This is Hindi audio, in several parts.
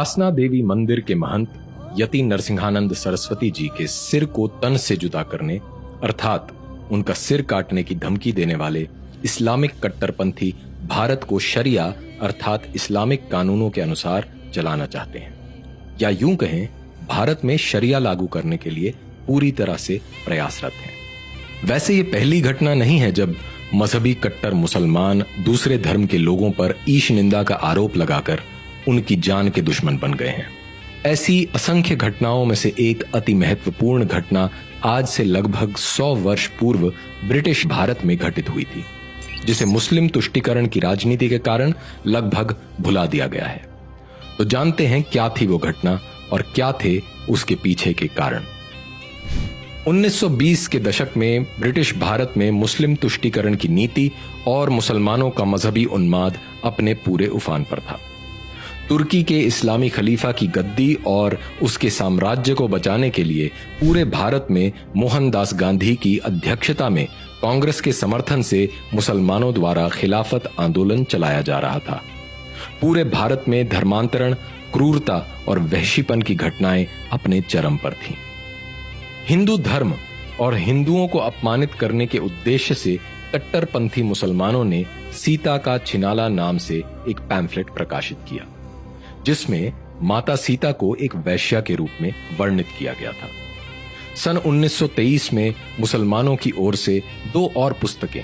यासना देवी मंदिर के महंत यति नरसिंहानंद सरस्वती जी के सिर को तन से जुदा करने अर्थात उनका सिर काटने की धमकी देने वाले इस्लामिक कट्टरपंथी भारत को शरिया अर्थात इस्लामिक कानूनों के अनुसार चलाना चाहते हैं, या यूं कहें भारत में शरिया लागू करने के लिए पूरी तरह से प्रयासरत हैं। वैसे ये पहली घटना नहीं है जब मजहबी कट्टर मुसलमान दूसरे धर्म के लोगों पर ईश निंदा का आरोप लगाकर उनकी जान के दुश्मन बन गए हैं। ऐसी असंख्य घटनाओं में से एक अति महत्वपूर्ण घटना आज से लगभग 100 वर्ष पूर्व ब्रिटिश भारत में घटित हुई थी, जिसे मुस्लिम तुष्टीकरण की राजनीति के कारण लगभग भुला दिया गया है। तो जानते हैं क्या थी वो घटना और क्या थे उसके पीछे के कारण। 1920 के दशक में ब्रिटिश भारत में मुस्लिम तुष्टीकरण की नीति और मुसलमानों का मजहबी उन्माद अपने पूरे उफान पर था। तुर्की के इस्लामी खलीफा की गद्दी और उसके साम्राज्य को बचाने के लिए पूरे भारत में मोहनदास गांधी की अध्यक्षता में कांग्रेस के समर्थन से मुसलमानों द्वारा खिलाफत आंदोलन चलाया जा रहा था। पूरे भारत में धर्मांतरण, क्रूरता और वहशीपन की घटनाएं अपने चरम पर थीं। हिंदू धर्म और हिंदुओं को अपमानित करने के उद्देश्य से कट्टरपंथी मुसलमानों ने सीता का छिनाला नाम से एक पैम्फलेट प्रकाशित किया, जिसमें माता सीता को एक वैश्या के रूप में वर्णित किया गया था। सन 1923 में मुसलमानों की ओर से 2 और पुस्तकें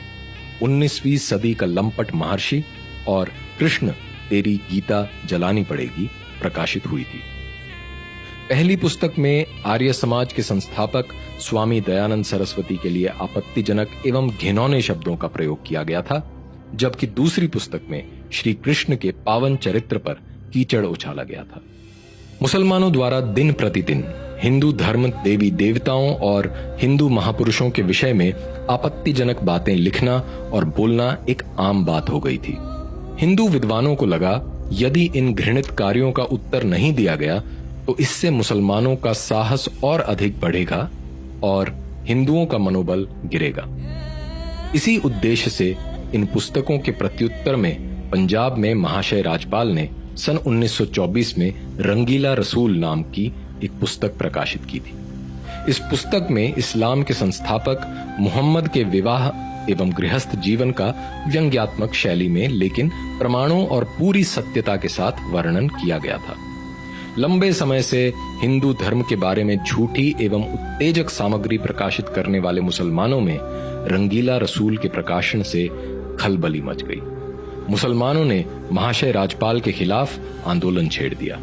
19वीं सदी का लंपट महर्षि और कृष्ण तेरी गीता जलानी पड़ेगी प्रकाशित हुई थी। पहली पुस्तक में आर्य समाज के संस्थापक स्वामी दयानंद सरस्वती के लिए आपत्तिजनक एवं घिनौने शब्दों का प्रयोग किया गया था, जबकि दूसरी पुस्तक में श्री कृष्ण के पावन चरित्र पर कीचड़ उछाला गया था। मुसलमानों द्वारा दिन प्रतिदिन हिंदू धर्म, देवी देवताओं और हिंदू महापुरुषों के विषय में आपत्तिजनक बातें लिखना और बोलना एक आम बात हो गई थी। हिंदू विद्वानों को लगा यदि इन घृणित कार्यों का उत्तर नहीं दिया गया तो इससे मुसलमानों का साहस और अधिक बढ़ेगा और हिंदुओं का मनोबल गिरेगा। इसी उद्देश्य से इन पुस्तकों के प्रत्युत्तर में पंजाब में महाशय राजपाल ने सन 1924 में रंगीला रसूल नाम की एक पुस्तक प्रकाशित की थी। इस पुस्तक में इस्लाम के संस्थापक मुहम्मद के विवाह एवं गृहस्थ जीवन का व्यंग्यात्मक शैली में लेकिन प्रमाणों और पूरी सत्यता के साथ वर्णन किया गया था। लंबे समय से हिंदू धर्म के बारे में झूठी एवं उत्तेजक सामग्री प्रकाशित करने वाले मुसलमानों में रंगीला रसूल के प्रकाशन से खलबली मच गई। मुसलमानों ने महाशय राजपाल के खिलाफ आंदोलन छेड़ दिया।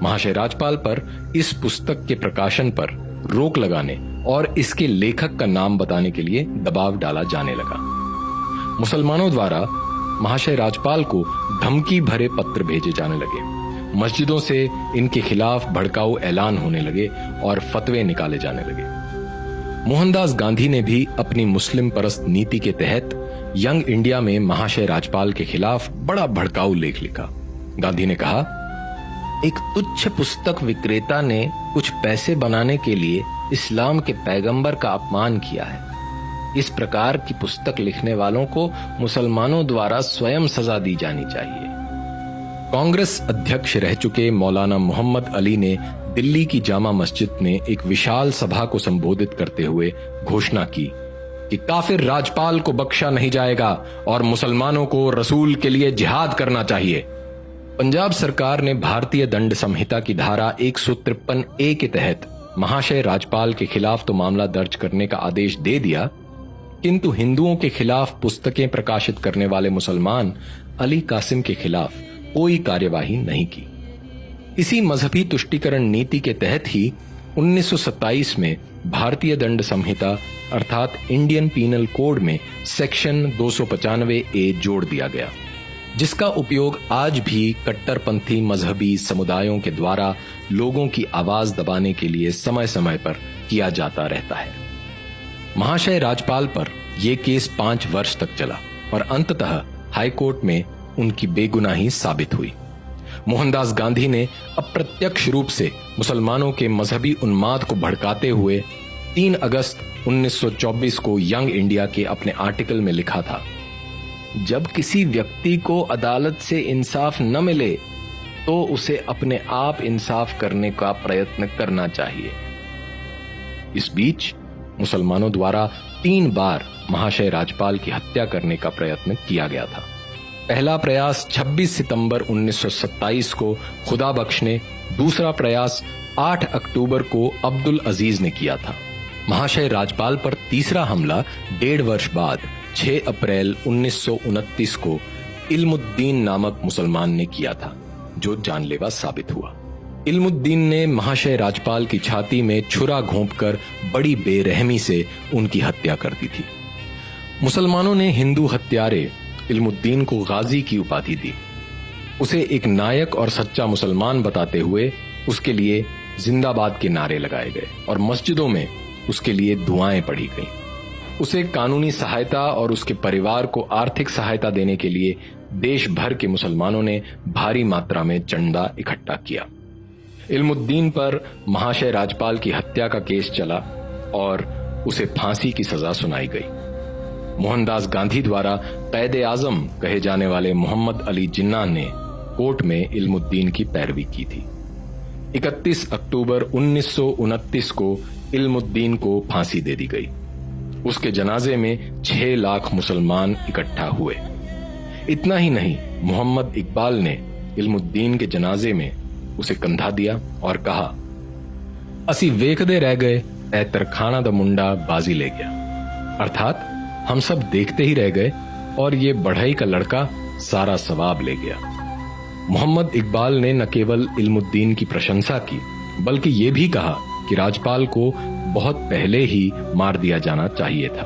महाशय राजपाल पर इस पुस्तक के प्रकाशन पर रोक लगाने और इसके लेखक का नाम बताने के लिए दबाव डाला जाने लगा। मुसलमानों द्वारा महाशय राजपाल को धमकी भरे पत्र भेजे जाने लगे। मस्जिदों से इनके खिलाफ भड़काऊ ऐलान होने लगे और फतवे निकाले जाने लगे। मोहनदास गांधी ने भी अपनी मुस्लिम परस्त नीति के तहत यंग इंडिया में महाशय राजपाल के खिलाफ बड़ा भड़काऊ लेख लिखा। गांधी ने कहा, एक तुच्छ पुस्तक विक्रेता ने कुछ पैसे बनाने के लिए इस्लाम के पैगंबर का अपमान किया है। इस प्रकार की पुस्तक लिखने वालों को मुसलमानों द्वारा स्वयं सजा दी जानी चाहिए। कांग्रेस अध्यक्ष रह चुके मौलाना मोहम्मद अली ने दिल्ली की जामा मस्जिद में एक विशाल सभा को संबोधित करते हुए घोषणा की कि काफिर राजपाल को बख्शा नहीं जाएगा और मुसलमानों को रसूल के लिए जिहाद करना चाहिए। पंजाब सरकार ने भारतीय दंड संहिता की धारा 153A के तहत महाशय राजपाल के खिलाफ तो मामला दर्ज करने का आदेश दे दिया, किंतु हिंदुओं के खिलाफ पुस्तकें प्रकाशित करने वाले मुसलमान अली कासिम के खिलाफ कोई कार्यवाही नहीं की। इसी मजहबी तुष्टीकरण नीति के तहत ही 1927 में भारतीय दंड संहिता अर्थात इंडियन पीनल कोड में सेक्शन 295A जोड़ दिया गया, जिसका उपयोग आज भी कट्टरपंथी मजहबी समुदायों के द्वारा लोगों की आवाज दबाने के लिए समय समय पर किया जाता रहता है। महाशय राजपाल पर यह केस 5 वर्ष तक चला और अंततः हाईकोर्ट में उनकी बेगुनाही साबित हुई। मोहनदास गांधी ने अप्रत्यक्ष रूप से मुसलमानों के मजहबी उन्माद को भड़काते हुए 3 अगस्त 1924 को यंग इंडिया के अपने आर्टिकल में लिखा था, जब किसी व्यक्ति को अदालत से इंसाफ न मिले तो उसे अपने आप इंसाफ करने का प्रयत्न करना चाहिए। इस बीच मुसलमानों द्वारा 3 बार महाशय राजपाल की हत्या करने का प्रयत्न किया गया था। पहला प्रयास 26 सितंबर 1927 को खुदा बख्श ने, दूसरा प्रयास 8 अक्टूबर को अब्दुल अजीज ने किया था। महाशय राजपाल पर तीसरा हमला 1.5 वर्ष बाद 6 अप्रैल 1929 को इल्मुद्दीन नामक मुसलमान ने किया था, जो जानलेवा साबित हुआ। इल्मुद्दीन ने महाशय राजपाल की छाती में छुरा घोंपकर बड़ी बेरहमी से उनकी हत्या कर दी थी। मुसलमानों ने हिंदू हत्यारे इल्मुद्दीन को गाजी की उपाधि दी। उसे एक नायक और सच्चा मुसलमान बताते हुए उसके लिए जिंदाबाद के नारे लगाए गए और मस्जिदों में उसके लिए दुआएं पढ़ी गईं। उसे कानूनी सहायता और उसके परिवार को आर्थिक सहायता देने के लिए देश भर के मुसलमानों ने भारी मात्रा में चंदा इकट्ठा किया। इल्मुद्दीन पर महाशय राजपाल की हत्या का केस चला और उसे फांसी की सजा सुनाई गई। मोहनदास गांधी द्वारा कैदे आजम कहे जाने वाले मोहम्मद अली जिन्ना ने कोर्ट में इल्मुद्दीन की पैरवी की थी। 31 अक्टूबर 1929 को इल्मुद्दीन को फांसी दे दी गई। उसके जनाजे में 6 लाख मुसलमान इकट्ठा हुए। इतना ही नहीं, मोहम्मद इकबाल ने इल्मुद्दीन के जनाजे में उसे कंधा दिया और कहा, असी वेखदे रह गए ऐ तरखाना दा मुंडा बाजी ले गया। अर्थात हम सब देखते ही रह गए और ये बढ़ई का लड़का सारा सवाब ले गया। मोहम्मद इकबाल ने न केवल इल्मुद्दीन की प्रशंसा की, बल्कि ये भी कहा कि राजपाल को बहुत पहले ही मार दिया जाना चाहिए था।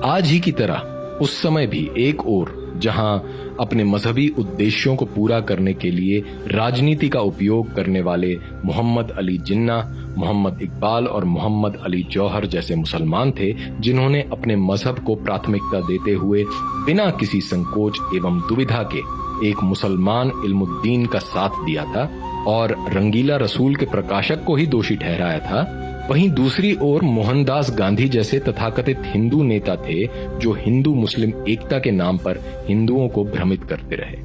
आज ही की तरह उस समय भी एक ओर जहां अपने मजहबी उद्देश्यों को पूरा करने के लिए राजनीति का उपयोग करने वाले मोहम्मद अली जिन्ना, मोहम्मद इकबाल और मोहम्मद अली जौहर जैसे मुसलमान थे, जिन्होंने अपने मजहब को प्राथमिकता देते हुए बिना किसी संकोच एवं दुविधा के एक मुसलमान इल्मुद्दीन का साथ दिया था और रंगीला रसूल के प्रकाशक को ही दोषी ठहराया था, वहीं दूसरी ओर मोहनदास गांधी जैसे तथाकथित हिंदू नेता थे जो हिंदू मुस्लिम एकता के नाम पर हिंदुओं को भ्रमित करते रहे।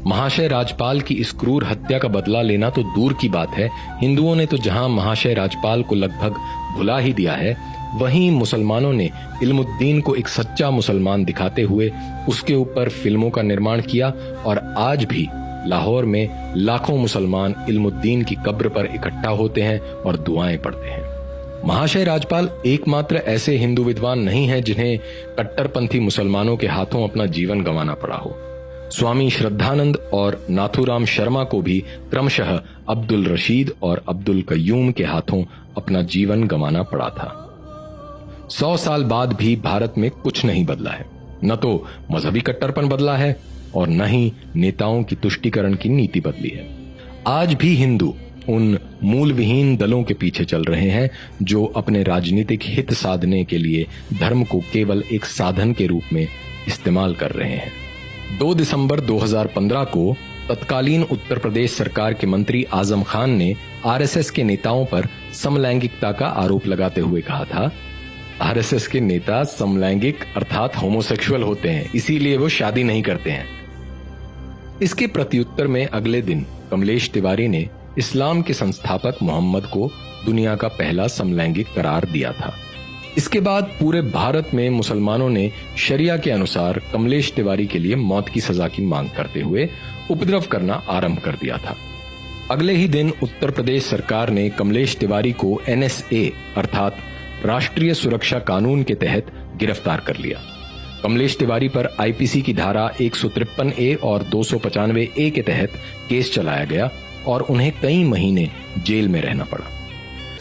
महाशय राजपाल की इस क्रूर हत्या का बदला लेना तो दूर की बात है, हिंदुओं ने तो जहां महाशय राजपाल को लगभग भुला ही दिया है, वहीं मुसलमानों ने इल्मुद्दीन को एक सच्चा मुसलमान दिखाते हुए उसके ऊपर फिल्मों का निर्माण किया और आज भी लाहौर में लाखों मुसलमान इल्मुद्दीन की कब्र पर इकट्ठा होते हैं और दुआएं पढ़ते हैं। महाशय राजपाल एकमात्र ऐसे हिंदू विद्वान नहीं हैं जिन्हें कट्टरपंथी मुसलमानों के हाथों अपना जीवन गंवाना पड़ा हो। स्वामी श्रद्धानंद और नाथूराम शर्मा को भी क्रमशः अब्दुल रशीद और अब्दुल कय्यूम के हाथों अपना जीवन गंवाना पड़ा था। 100 साल बाद भी भारत में कुछ नहीं बदला है। न तो मजहबी कट्टरपन बदला है और न ही नेताओं की तुष्टीकरण की नीति बदली है। आज भी हिंदू उन मूल विहीन दलों के पीछे चल रहे हैं जो अपने राजनीतिक हित साधने के लिए धर्म को केवल एक साधन के रूप में इस्तेमाल कर रहे हैं। 2 दिसंबर 2015 को तत्कालीन उत्तर प्रदेश सरकार के मंत्री आजम खान ने आरएसएस के नेताओं पर समलैंगिकता का आरोप लगाते हुए कहा था, आरएसएस के नेता समलैंगिक अर्थात होमोसेक्सुअल होते हैं, इसीलिए वो शादी नहीं करते हैं। इसके प्रत्युत्तर में अगले दिन कमलेश तिवारी ने इस्लाम के संस्थापक मोहम्मद को दुनिया का पहला समलैंगिक करार दिया था। इसके बाद पूरे भारत में मुसलमानों ने शरिया के अनुसार कमलेश तिवारी के लिए मौत की सजा की मांग करते हुए उपद्रव करना आरंभ कर दिया था। अगले ही दिन उत्तर प्रदेश सरकार ने कमलेश तिवारी को NSA अर्थात राष्ट्रीय सुरक्षा कानून के तहत गिरफ्तार कर लिया। कमलेश तिवारी पर IPC की धारा 153A और 295A के तहत केस चलाया गया और उन्हें कई महीने जेल में रहना पड़ा।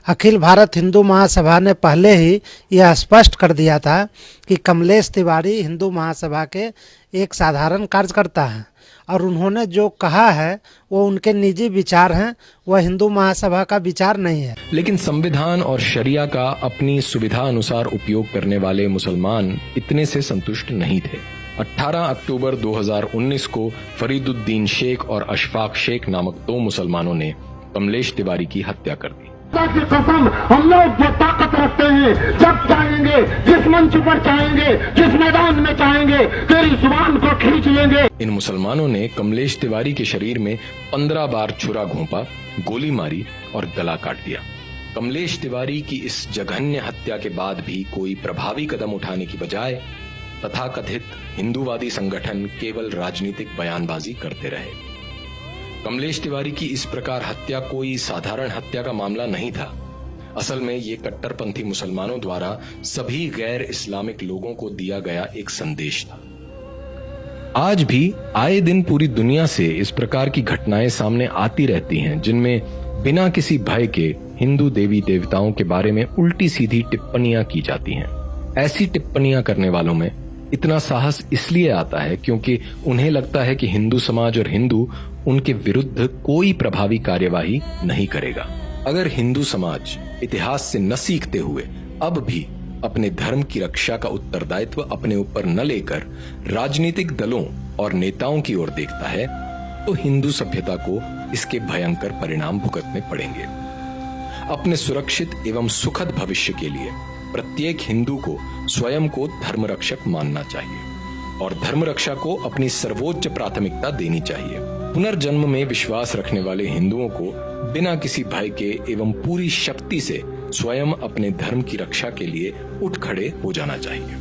अखिल भारत हिंदू महासभा ने पहले ही यह स्पष्ट कर दिया था कि कमलेश तिवारी हिंदू महासभा के एक साधारण कार्यकर्ता हैं और उन्होंने जो कहा है वो उनके निजी विचार हैं, वह हिंदू महासभा का विचार नहीं है। लेकिन संविधान और शरिया का अपनी सुविधा अनुसार उपयोग करने वाले मुसलमान इतने से संतुष्ट नहीं थे। 18 अक्टूबर 2019 को फरीदुद्दीन शेख और अशफाक शेख नामक 2 मुसलमानों ने कमलेश तिवारी की हत्या कर दी। की कसम, हम लोग जो ताकत रखते हैं, जब चाहेंगे जिस मंच मंच पर चाहेंगे, जिस मैदान में चाहेंगे, तेरी जुबान को खींच लेंगे। इन मुसलमानों ने कमलेश तिवारी के शरीर में 15 बार छुरा घोंपा, गोली मारी और गला काट दिया। कमलेश तिवारी की इस जघन्य हत्या के बाद भी कोई प्रभावी कदम उठाने की बजाय तथाकथित हिंदूवादी संगठन केवल राजनीतिक बयानबाजी करते रहे। कमलेश तिवारी की इस प्रकार हत्या कोई साधारण हत्या का मामला नहीं था। असल में ये कट्टरपंथी मुसलमानों द्वारा सभी गैर इस्लामिक लोगों को दिया गया एक संदेश था। आज भी आए दिन पूरी दुनिया से इस प्रकार की घटनाएं सामने आती रहती हैं, जिनमें बिना किसी भय के हिंदू देवी देवताओं के बारे में उल्टी सीधी टिप्पणियां की जाती हैं। ऐसी टिप्पणियां करने वालों में इतना साहस इसलिए आता है क्योंकि उन्हें लगता है कि हिंदू समाज और हिंदू उनके विरुद्ध कोई प्रभावी कार्यवाही नहीं करेगा। अगर हिंदू समाज इतिहास से न सीखते हुए अब भी अपने धर्म की रक्षा का उत्तरदायित्व अपने ऊपर न लेकर राजनीतिक दलों और नेताओं की ओर देखता है, तो हिंदू सभ्यता को इसके भयंकर परिणाम भुगतने पड़ेंगे। अपने सुरक्षित एवं सुखद भविष्य के लिए प्रत्येक हिंदू को स्वयं को धर्म रक्षक मानना चाहिए और धर्म रक्षा को अपनी सर्वोच्च प्राथमिकता देनी चाहिए। पुनर्जन्म में विश्वास रखने वाले हिंदुओं को बिना किसी भय के एवं पूरी शक्ति से स्वयं अपने धर्म की रक्षा के लिए उठ खड़े हो जाना चाहिए।